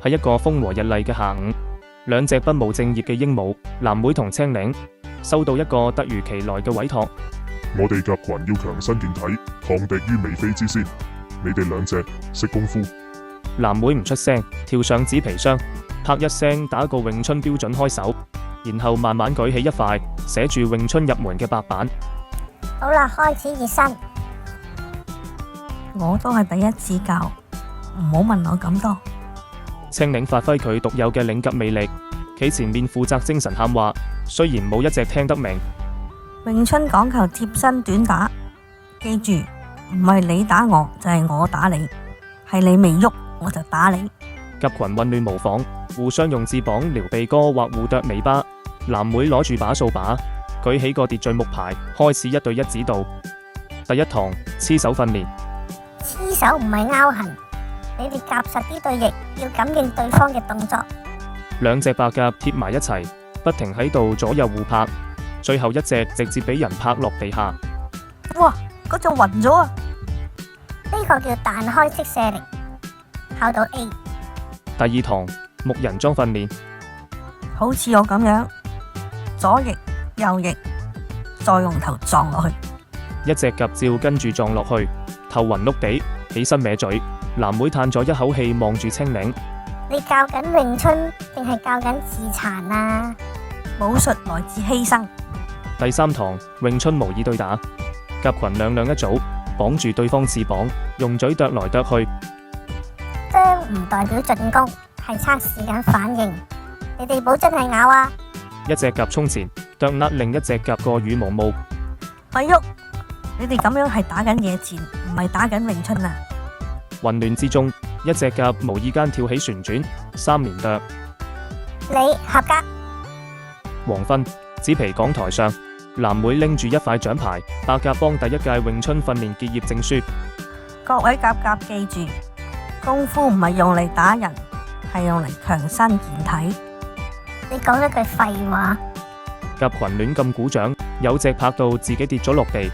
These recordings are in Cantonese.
係一個風和日麗嘅下午，兩隻不務正業嘅鸚鵡藍莓同青檸收到一個突如其來嘅委託。我哋甲群要強身健體，抗敵於未飛之先。你哋兩隻識功夫？藍莓唔出聲，跳上紙皮箱，啪一聲打個詠春標準開手，然後慢慢舉起一塊寫住詠春入門嘅白板。好啦，開始熱身。我都係第一次教，唔好問我咁多。青檸發揮佢獨有嘅領級魅力，企前面負責精神喊話，雖然冇一隻聽得明。詠春講求貼身短打，記住唔係你打我就係我打你，係你未喐我就打你。甲群混亂模仿，互相用翅膀撩鼻哥或互啄尾巴。藍莓攞住把掃把，舉起個秩序木牌，開始一對一指導。第一堂黐手訓練。黐手唔係拗痕，你哋夾實啲對翼，要感應對方嘅動作。兩隻白鴿貼埋一齊，不停喺度左右互拍，最後一隻直接俾人拍落地下。哇！嗰隻暈咗啊！呢個叫彈開式卸力，考到 A。第二堂木人樁訓練。好似我咁樣，左翼右翼，再用頭撞落去。一隻鴿照跟住撞落去，頭暈碌地，起身歪嘴。藍莓嘆咗一口氣，望住青檸。你教緊詠春定係教緊自殘啊？武術來自犧牲。第三堂詠春模擬對打，甲群兩兩一組，綁住對方翅膀，用嘴啄來啄去。啄唔代表進攻，係測試緊反應。你哋保真係咬啊！一隻鴿衝前，啄甩另一隻鴿個羽毛毛。咪喐！你哋咁樣係打緊野戰，唔係打緊詠春啊！混亂之中，一隻鴿無意間跳起旋轉，三連啄。你合格。黃昏，紙皮講台上，藍莓拎住一塊獎牌，白鴿幫第一屆詠春訓練結業證書。各位鴿鴿記住，功夫唔係用嚟打人，係用嚟強身健體。你講一句廢話。鴿群亂咁鼓掌，有隻拍到自己跌咗落地。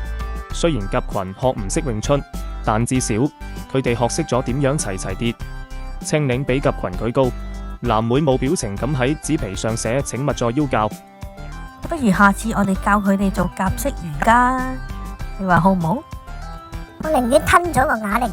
雖然鴿群學唔識詠春，但至少佢哋學識咗點樣齊齊跌。青檸俾鴿群舉高，藍莓冇表情咁喺紙皮上寫請勿再邀教。不如下次我哋教佢哋做鴿式瑜伽，你話好唔好？我寧願吞咗個啞鈴佢。